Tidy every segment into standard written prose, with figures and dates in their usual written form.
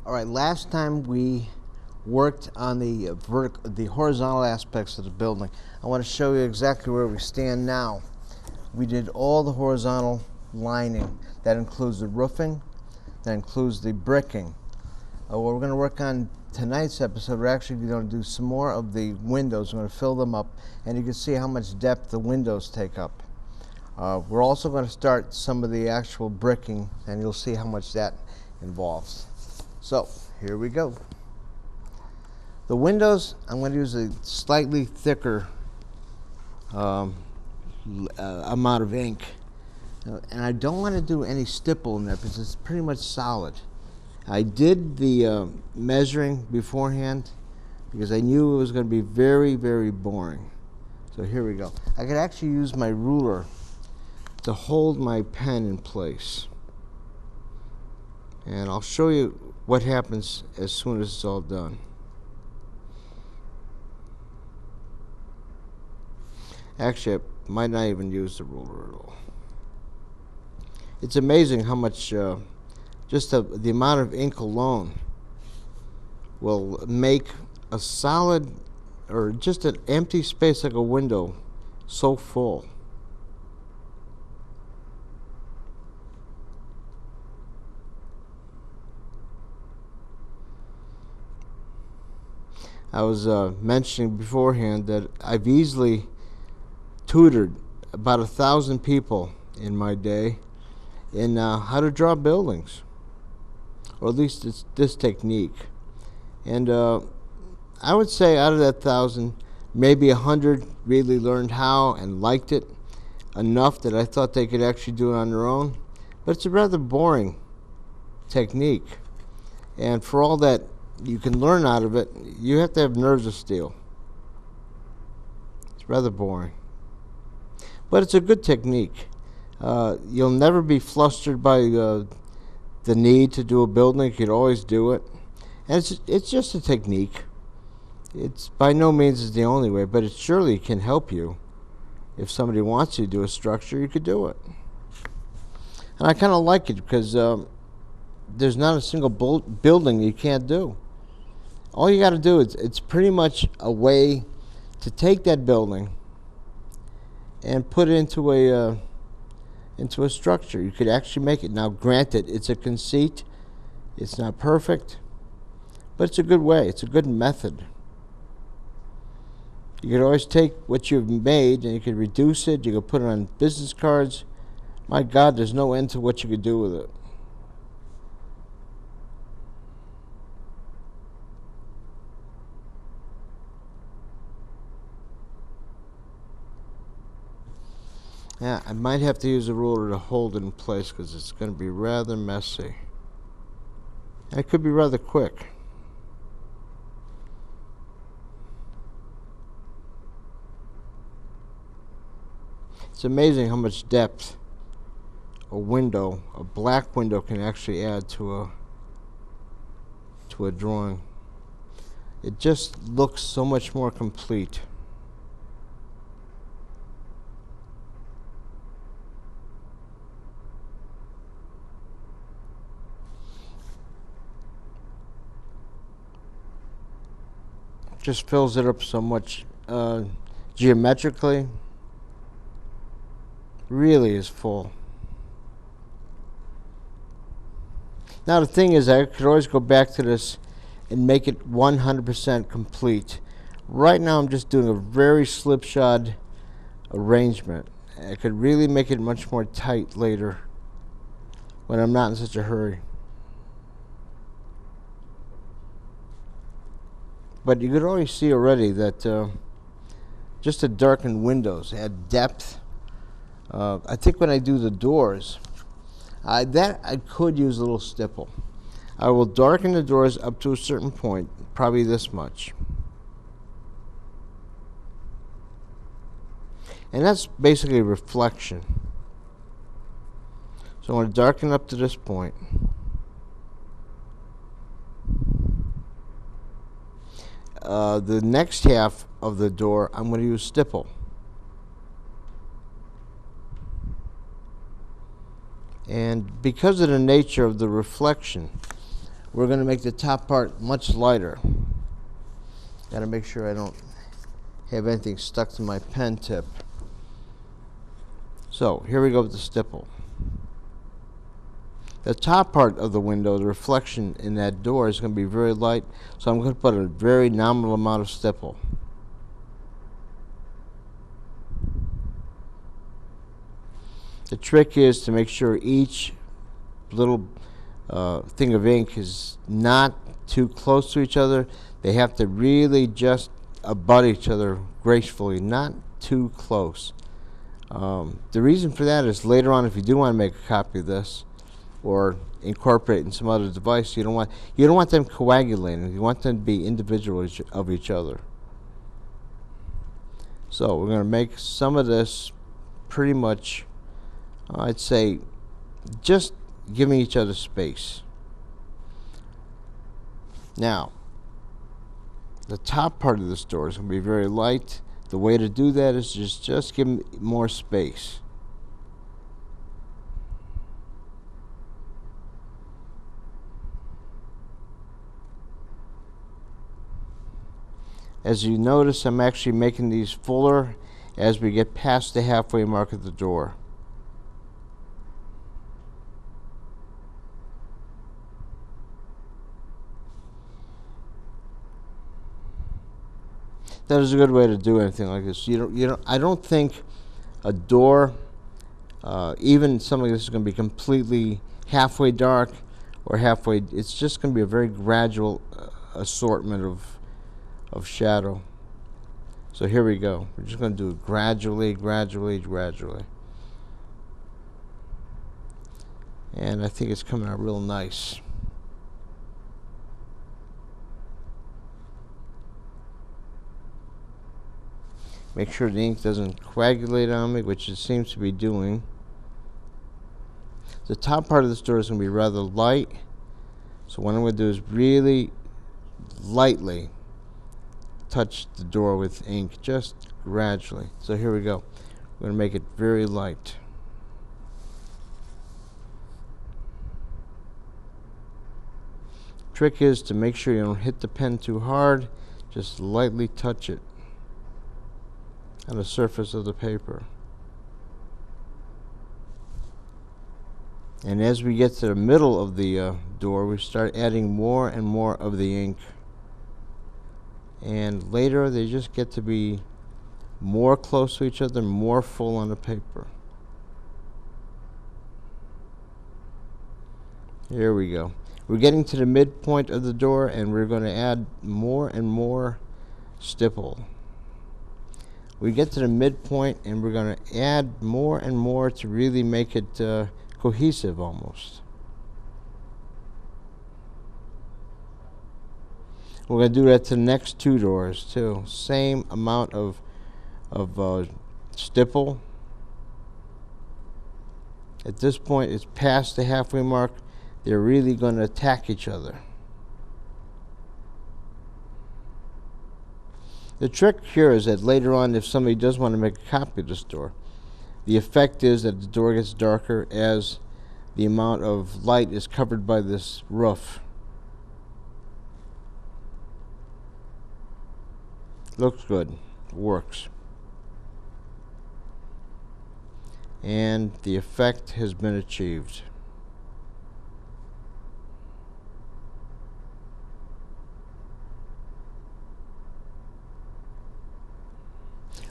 All right, last time we worked on the horizontal aspects of the building. I want to show you exactly where we stand now. We did all the horizontal lining. That includes the roofing, that includes the bricking. What we're going to work on tonight's episode, we're actually going to do some more of the windows. We're going to fill them up, and you can see how much depth the windows take up. We're also going to start some of the actual bricking, and you'll see how much that involves. So, here we go. The windows, I'm going to use a slightly thicker amount of ink. And I don't want to do any stipple in there because it's pretty much solid. I did the measuring beforehand because I knew it was going to be very, very boring. So here we go. I could actually use my ruler to hold my pen in place. And I'll show you what happens as soon as it's all done. Actually, I might not even use the ruler at all. It's amazing how much just the amount of ink alone will make a solid or just an empty space like a window so full. I was mentioning beforehand that I've easily tutored about 1,000 people in my day in how to draw buildings, or at least it's this technique. And I would say out of that 1,000, maybe 100 really learned how and liked it enough that I thought they could actually do it on their own. But it's a rather boring technique, and for all that you can learn out of it, you have to have nerves of steel. It's rather boring, but it's a good technique. You'll never be flustered by the need to do a building. You could always do it, and it's just a technique. It's by no means is the only way, but it surely can help you. If somebody wants you to do a structure, you could do it. And I kind of like it because there's not a single building you can't do. All you got to do is, it's pretty much a way to take that building and put it into a structure. You could actually make it. Now, granted, it's a conceit. It's not perfect, but it's a good way. It's a good method. You could always take what you've made and you could reduce it. You could put it on business cards. My God, there's no end to what you could do with it. Yeah, I might have to use a ruler to hold it in place because it's going to be rather messy. And it could be rather quick. It's amazing how much depth a black window can actually add to a drawing. It just looks so much more complete. Just fills it up so much geometrically. Really is full. Now the thing is, I could always go back to this and make it 100% complete. Right now I'm just doing a very slipshod arrangement. I could really make it much more tight later when I'm not in such a hurry. But you could already see already that just the darkened windows add depth. I think when I do the doors, I could use a little stipple. I will darken the doors up to a certain point, probably this much. And that's basically reflection. So I want to darken up to this point. The next half of the door, I'm going to use stipple. And because of the nature of the reflection, we're going to make the top part much lighter. Got to make sure I don't have anything stuck to my pen tip. So here we go with the stipple. The top part of the window, the reflection in that door, is going to be very light, so I'm going to put a very nominal amount of stipple. The trick is to make sure each little thing of ink is not too close to each other. They have to really just abut each other gracefully, not too close. The reason for that is later on, if you do want to make a copy of this or incorporate in some other device, you don't want them coagulating. You want them to be individual of each other. So we're going to make some of this pretty much, I'd say, just giving each other space. Now, the top part of this door is going to be very light. The way to do that is just give them more space. As you notice, I'm actually making these fuller as we get past the halfway mark of the door. That is a good way to do anything like this. I don't think a door, even something that's going to be completely halfway dark or halfway, it's just going to be a very gradual assortment of shadow. So here we go. We're just going to do it gradually, gradually, gradually. And I think it's coming out real nice. Make sure the ink doesn't coagulate on me, which it seems to be doing. The top part of this door is going to be rather light. So what I'm going to do is really lightly touch the door with ink, just gradually. So here we go. We're going to make it very light. Trick is to make sure you don't hit the pen too hard. Just lightly touch it on the surface of the paper. And as we get to the middle of the door, we start adding more and more of the ink. And later they just get to be more close to each other, more full on the paper. Here we go. We're getting to the midpoint of the door, and we're going to add more and more stipple. We get to the midpoint, and we're going to add more and more to really make it cohesive almost. We're going to do that to the next two doors too. Same amount of stipple. At this point, it's past the halfway mark. They're really going to attack each other. The trick here is that later on, if somebody does want to make a copy of this door, the effect is that the door gets darker as the amount of light is covered by this roof. Looks good. Works. And the effect has been achieved.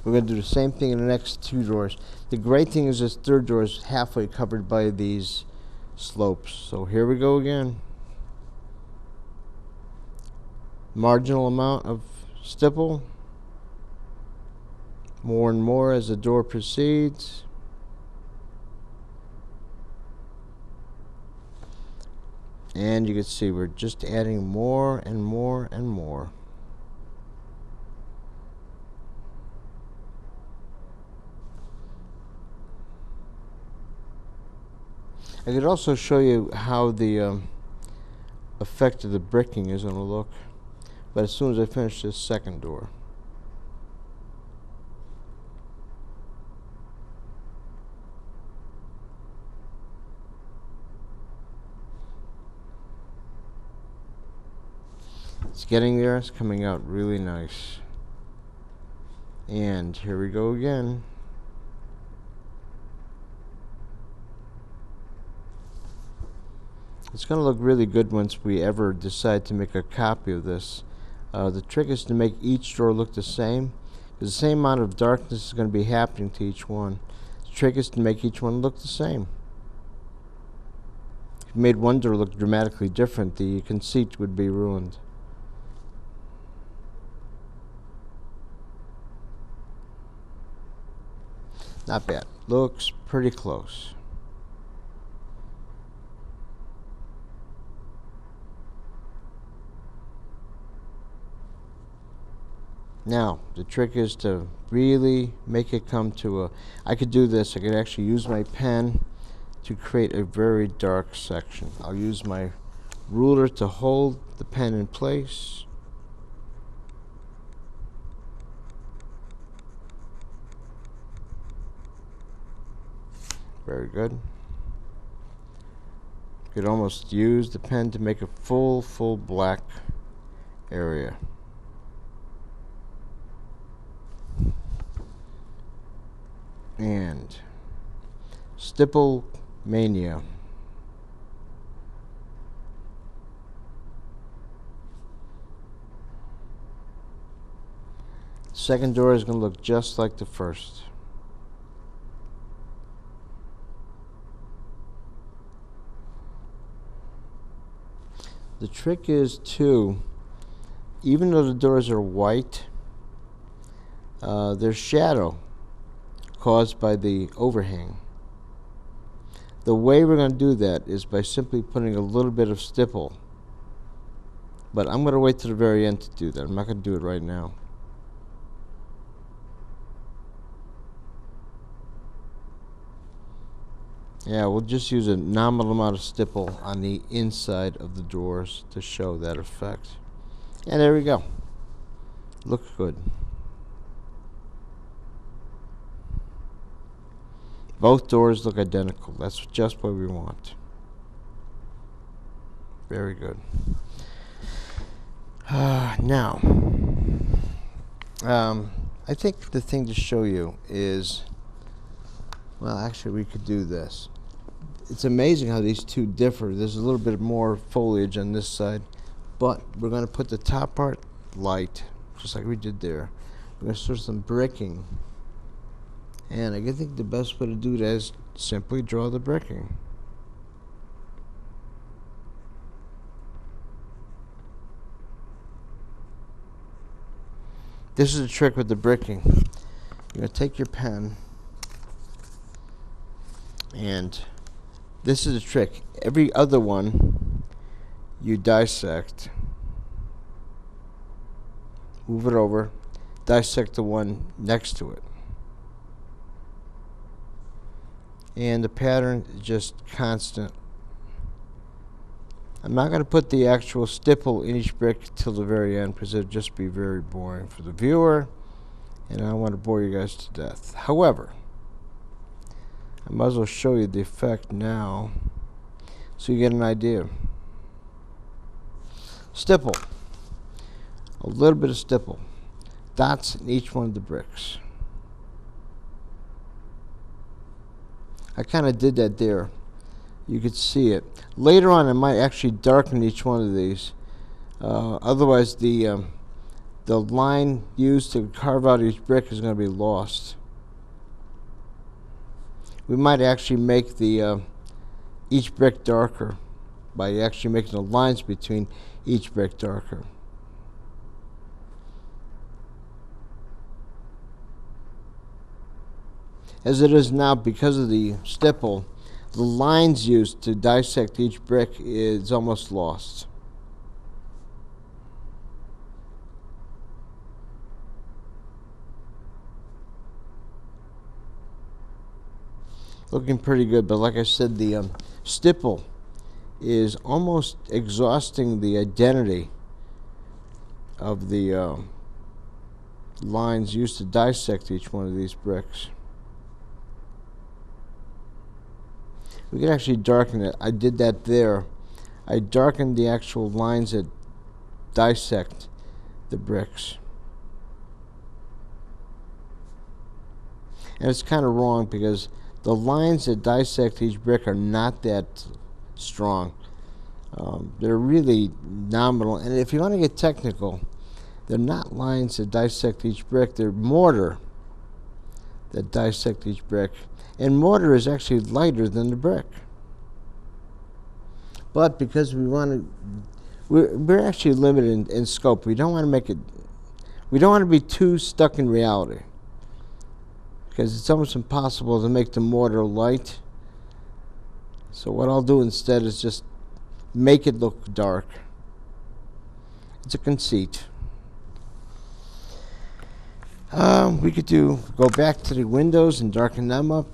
We're going to do the same thing in the next two doors. The great thing is this third door is halfway covered by these slopes. So here we go again. Marginal amount of stipple. More and more as the door proceeds. And you can see we're just adding more and more and more. I could also show you how the effect of the bricking is going to look, but as soon as I finish this second door. It's getting there. It's coming out really nice. And here we go again. It's going to look really good once we ever decide to make a copy of this. The trick is to make each door look the same, because the same amount of darkness is going to be happening to each one. The trick is to make each one look the same. If you made one door look dramatically different, the conceit would be ruined. Not bad. Looks pretty close. Now, the trick is to really make it come to a... I could do this. I could actually use my pen to create a very dark section. I'll use my ruler to hold the pen in place. Very good. You could almost use the pen to make a full black area. And stipple mania. Second door is going to look just like the first. The trick is to, even though the doors are white, there's shadow caused by the overhang. The way we're going to do that is by simply putting a little bit of stipple. But I'm going to wait till the very end to do that. I'm not going to do it right now. Yeah, we'll just use a nominal amount of stipple on the inside of the doors to show that effect. And there we go. Looks good. Both doors look identical. That's just what we want. Very good. Now, I think the thing to show you is, well, actually, we could do this. It's amazing how these two differ. There's a little bit more foliage on this side, but we're going to put the top part light, just like we did there. We're going to start some bricking. And I think the best way to do that is simply draw the bricking. This is the trick with the bricking. You're going to take your pen, and this is the trick. Every other one you dissect, move it over, dissect the one next to it. And the pattern is just constant. I'm not going to put the actual stipple in each brick till the very end because it would just be very boring for the viewer, and I don't want to bore you guys to death. However, I might as well show you the effect now so you get an idea. Stipple. A little bit of stipple. Dots in each one of the bricks. I kind of did that there. You could see it. Later on, I might actually darken each one of these. Otherwise, the line used to carve out each brick is going to be lost. We might actually make the each brick darker by actually making the lines between each brick darker. As it is now, because of the stipple, the lines used to dissect each brick is almost lost. Looking pretty good, but like I said, the stipple is almost exhausting the identity of the lines used to dissect each one of these bricks. We can actually darken it. I did that there. I darkened the actual lines that dissect the bricks. And it's kind of wrong because the lines that dissect each brick are not that strong. They're really nominal. And if you want to get technical, they're not lines that dissect each brick. They're mortar that dissect each brick. And mortar is actually lighter than the brick. But because we're actually limited in scope. We don't want to be too stuck in reality, because it's almost impossible to make the mortar light. So what I'll do instead is just make it look dark. It's a conceit. We could go back to the windows and darken them up.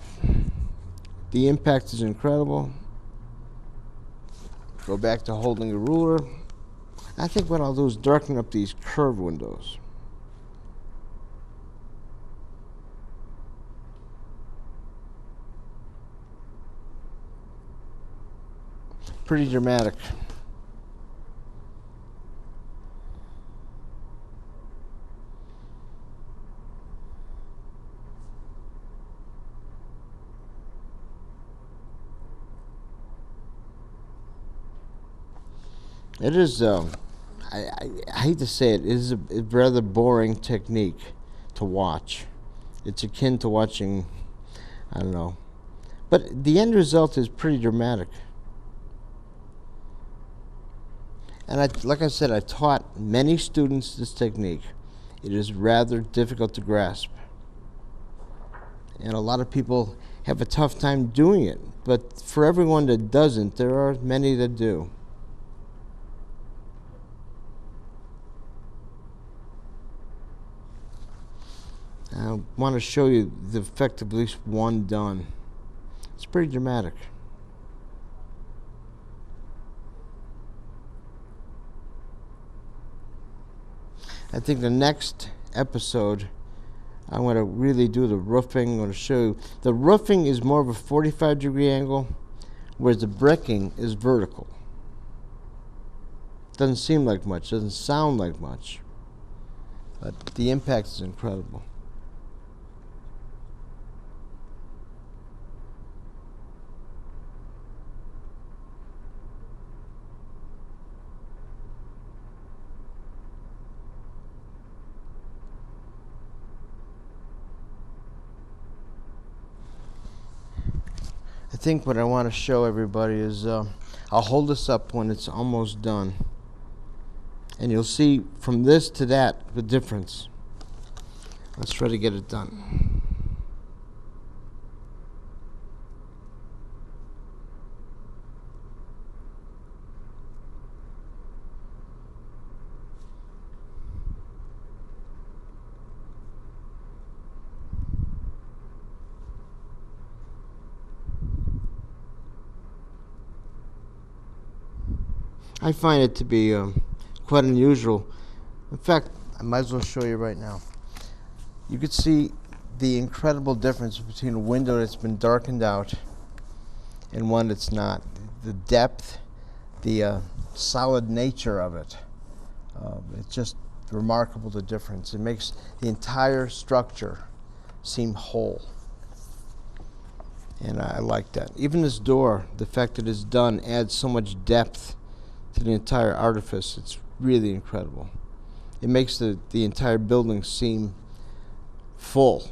The impact is incredible. Go back to holding a ruler. I think what I'll do is darken up these curved windows. Pretty dramatic. It is, I hate to say it is a rather boring technique to watch. It's akin to watching, I don't know. But the end result is pretty dramatic. And like I said, I've taught many students this technique. It is rather difficult to grasp. And a lot of people have a tough time doing it. But for everyone that doesn't, there are many that do. I want to show you the effect of at least one done. It's pretty dramatic. I think the next episode, I'm going to really do the roofing. I'm going to show you. The roofing is more of a 45-degree angle, whereas the bricking is vertical. Doesn't seem like much, doesn't sound like much, but the impact is incredible. I think what I want to show everybody is, I'll hold this up when it's almost done. And you'll see from this to that the difference. Let's try to get it done. I find it to be quite unusual. In fact, I might as well show you right now. You could see the incredible difference between a window that's been darkened out and one that's not. The depth, the solid nature of it. It's just remarkable, the difference. It makes the entire structure seem whole. And I like that. Even this door, the fact that it's done adds so much depth to the entire artifice. It's really incredible. It makes the entire building seem full.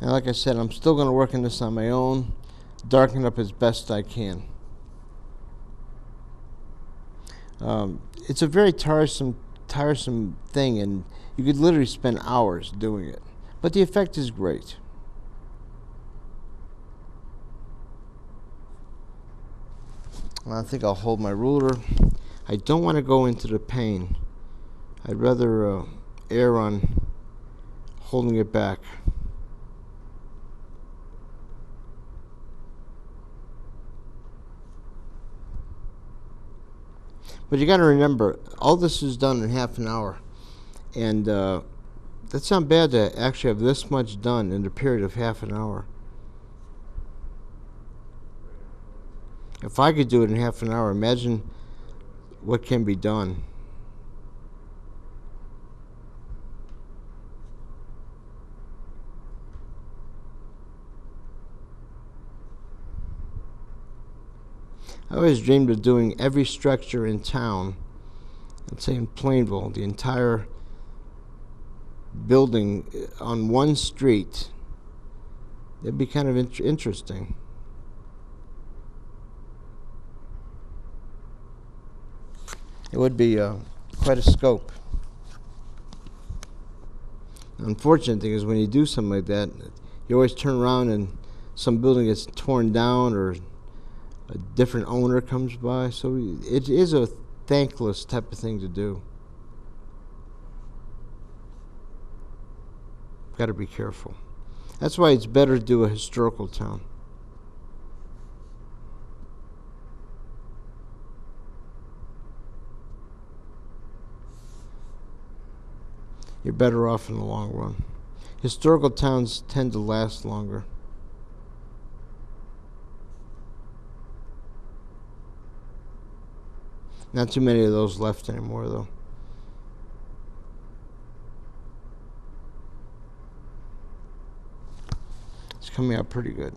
And like I said, I'm still going to work on this on my own, darken up as best I can. It's a very tiresome thing, and you could literally spend hours doing it. But the effect is great. I think I'll hold my ruler. I don't want to go into the pane. I'd rather err on holding it back. But you got to remember, all this is done in half an hour. And that's not bad to actually have this much done in the period of half an hour. If I could do it in half an hour, imagine what can be done. I always dreamed of doing every structure in town, let's say in Plainville, the entire building on one street. It'd be kind of interesting. It would be quite a scope. The unfortunate thing is when you do something like that, you always turn around and some building gets torn down or a different owner comes by. So it is a thankless type of thing to do. Got to be careful. That's why it's better to do a historical town. You're better off in the long run. Historical towns tend to last longer. Not too many of those left anymore, though. It's coming out pretty good.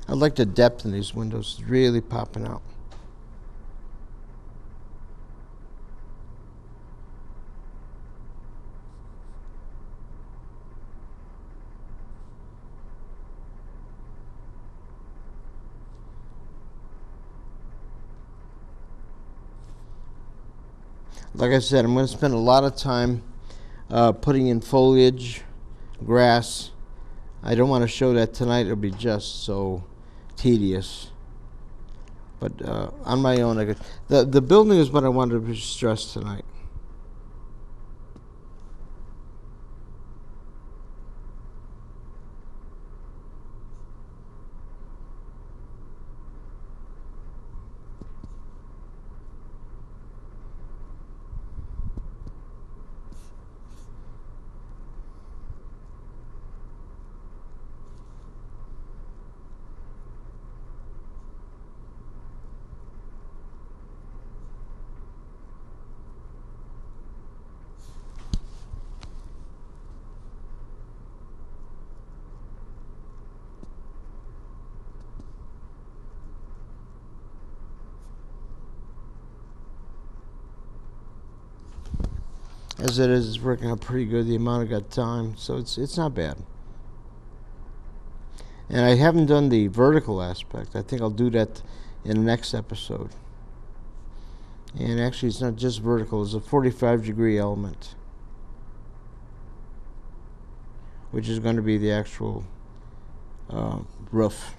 I like the depth in these windows. It's really popping out. Like I said, I'm going to spend a lot of time putting in foliage, grass. I don't want to show that tonight. It'll be just so tedious. But on my own, I could. The building is what I wanted to stress tonight. As it is, it's working out pretty good. The amount I got time, so it's not bad. And I haven't done the vertical aspect. I think I'll do that in the next episode. And actually, it's not just vertical. It's a 45-degree element, which is going to be the actual roof.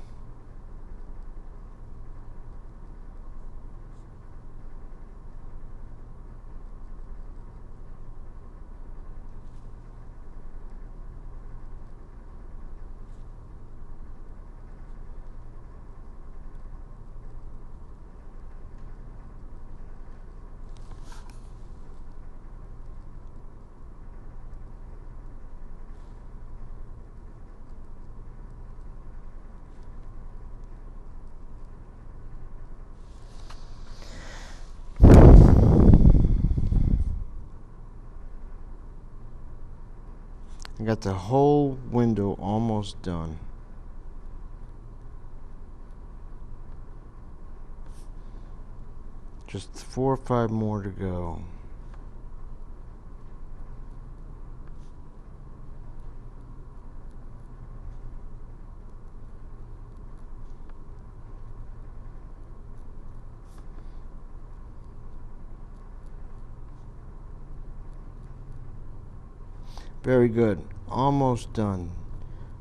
I got the whole window almost done. Just 4 or 5 more to go. Very good. Almost done.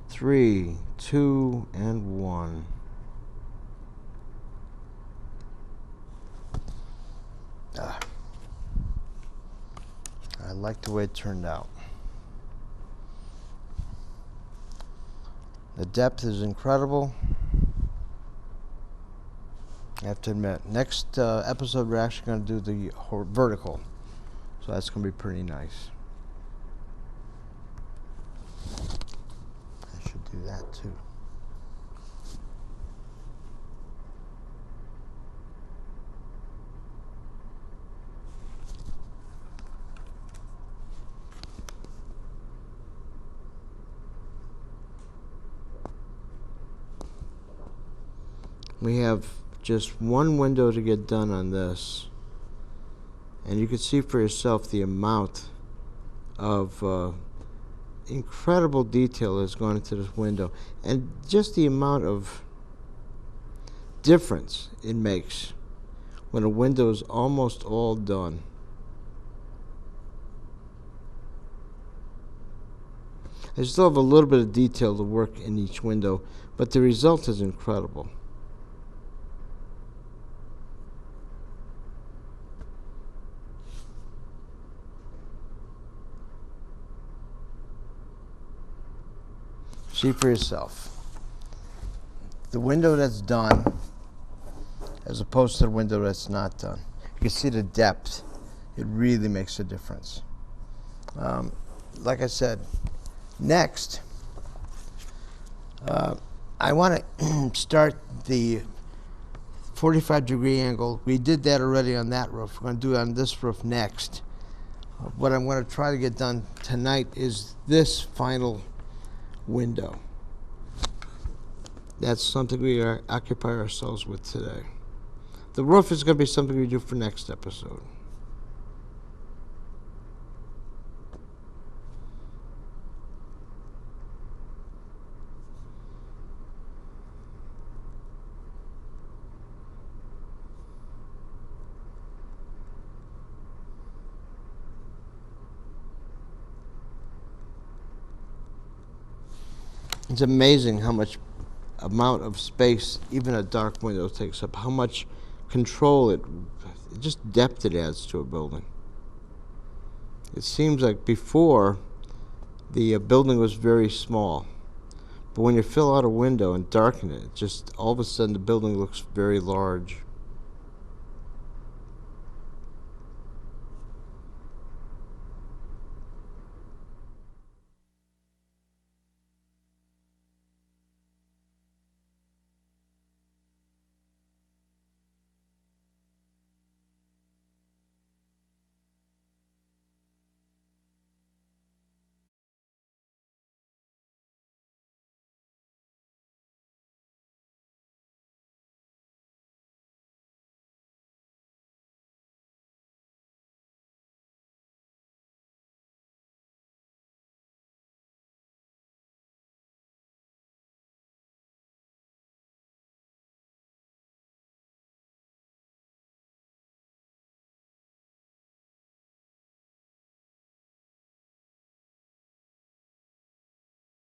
3, 2, and 1. I like the way it turned out. The depth is incredible. I have to admit, next episode we're actually going to do the vertical. So that's going to be pretty nice. do that too. We have just one window to get done on this, and you can see for yourself the amount of incredible detail that's gone into this window, and just the amount of difference it makes when a window is almost all done. I still have a little bit of detail to work in each window, but the result is incredible. See for yourself. The window that's done as opposed to the window that's not done. You can see the depth. It really makes a difference. Like I said, next, I want to start the 45-degree angle. We did that already on that roof. We're going to do it on this roof next. What I'm going to try to get done tonight is this final window. That's something we occupy ourselves with today. The roof is going to be something we do for next episode. It's amazing how much amount of space even a dark window takes up, how much control just depth it adds to a building. It seems like before the building was very small, but when you fill out a window and darken it, just all of a sudden the building looks very large.